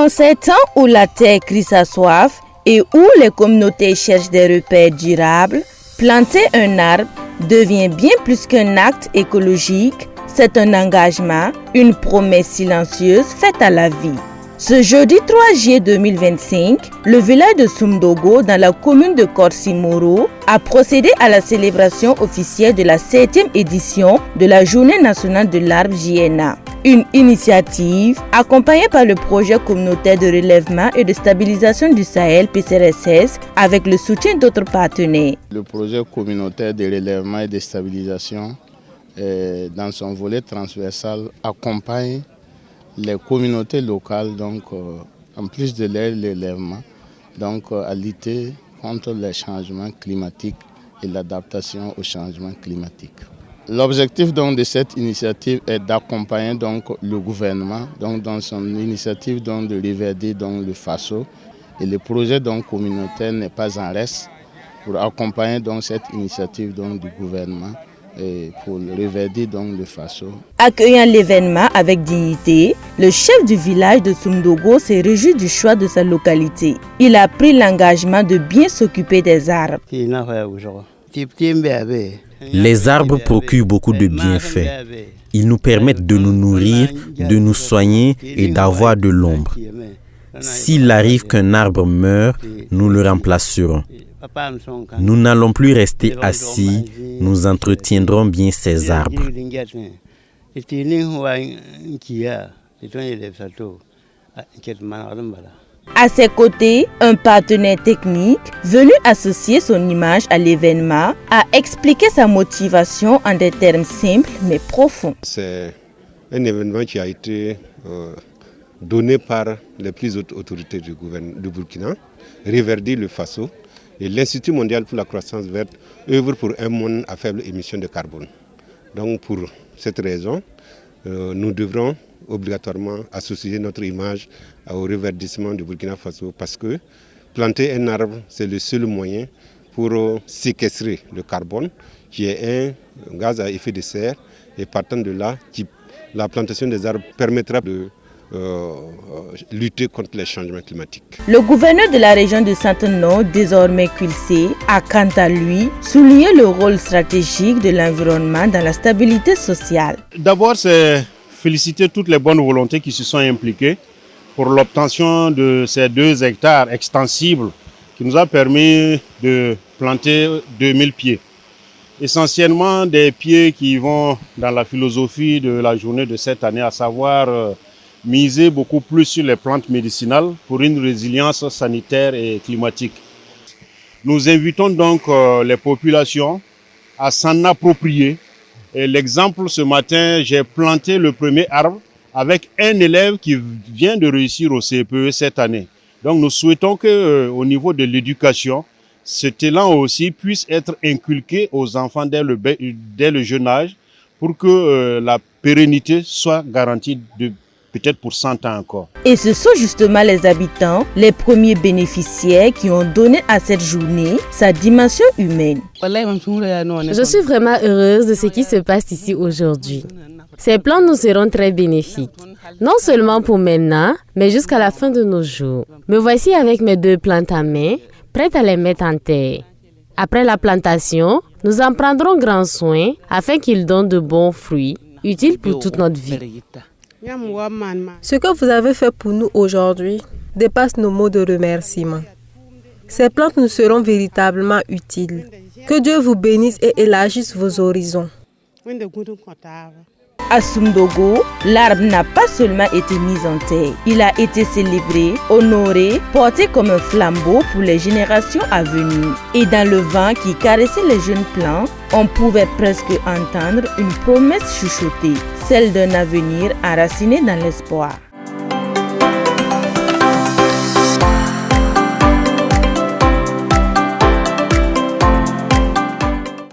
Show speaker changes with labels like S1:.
S1: En ces temps où la terre crie sa soif et où les communautés cherchent des repères durables, planter un arbre devient bien plus qu'un acte écologique, c'est un engagement, une promesse silencieuse faite à la vie. Ce jeudi 3 juillet 2025, le village de Soumdogo, dans la commune de Korsimoro, a procédé à la célébration officielle de la 7e édition de la Journée nationale de l'arbre JNA. Une initiative accompagnée par le projet communautaire de relèvement et de stabilisation du Sahel PCRSS avec le soutien d'autres partenaires.
S2: Le projet communautaire de relèvement et de stabilisation, dans son volet transversal, accompagne les communautés locales, en plus de leur relèvement, à lutter contre les changements climatiques et l'adaptation aux changements climatiques. L'objectif de cette initiative est d'accompagner le gouvernement dans son initiative de reverdir le Faso. Et le projet communautaire n'est pas en reste pour accompagner cette initiative du gouvernement et pour reverdir le Faso.
S1: Accueillant l'événement avec dignité, le chef du village de Soumdogo s'est réjoui du choix de sa localité. Il a pris l'engagement de bien s'occuper des arbres.
S3: Les arbres procurent beaucoup de bienfaits. Ils nous permettent de nous nourrir, de nous soigner et d'avoir de l'ombre. S'il arrive qu'un arbre meure, nous le remplacerons. Nous n'allons plus rester assis, nous entretiendrons bien ces arbres.
S1: À ses côtés, un partenaire technique venu associer son image à l'événement a expliqué sa motivation en des termes simples mais profonds.
S4: C'est un événement qui a été donné par les plus hautes autorités du Burkina, Reverdir le Faso, et l'Institut mondial pour la croissance verte œuvre pour un monde à faible émission de carbone. Donc pour cette raison, nous devrons obligatoirement associer notre image au reverdissement du Burkina Faso parce que planter un arbre, c'est le seul moyen pour séquestrer le carbone qui est un gaz à effet de serre et partant de là, la plantation des arbres permettra de lutter contre les changements climatiques.
S1: Le gouverneur de la région de Centre-Nord, désormais Quilcé, a quant à lui souligné le rôle stratégique de l'environnement dans la stabilité sociale.
S5: D'abord, c'est féliciter toutes les bonnes volontés qui se sont impliquées pour l'obtention de ces 2 hectares extensibles qui nous a permis de planter 2000 pieds. Essentiellement des pieds qui vont dans la philosophie de la journée de cette année, à savoir miser beaucoup plus sur les plantes médicinales pour une résilience sanitaire et climatique. Nous invitons donc les populations à s'en approprier. Et l'exemple, ce matin, j'ai planté le premier arbre avec un élève qui vient de réussir au CPE cette année. Donc nous souhaitons qu'au niveau de l'éducation, cet élan aussi puisse être inculqué aux enfants dès le jeune âge pour que la pérennité soit garantie peut-être pour 100 ans encore.
S1: Et ce sont justement les habitants, les premiers bénéficiaires qui ont donné à cette journée sa dimension humaine.
S6: Je suis vraiment heureuse de ce qui se passe ici aujourd'hui. Ces plans nous seront très bénéfiques, non seulement pour maintenant, mais jusqu'à la fin de nos jours. Me voici avec mes 2 plantes à main, prête à les mettre en terre. Après la plantation, nous en prendrons grand soin afin qu'ils donnent de bons fruits, utiles pour toute notre vie.
S7: Ce que vous avez fait pour nous aujourd'hui dépasse nos mots de remerciement. Ces plantes nous seront véritablement utiles. Que Dieu vous bénisse et élargisse vos horizons.
S1: À Soumdogo, l'arbre n'a pas seulement été mis en terre, il a été célébré, honoré, porté comme un flambeau pour les générations à venir. Et dans le vent qui caressait les jeunes plants, on pouvait presque entendre une promesse chuchotée, celle d'un avenir enraciné dans l'espoir.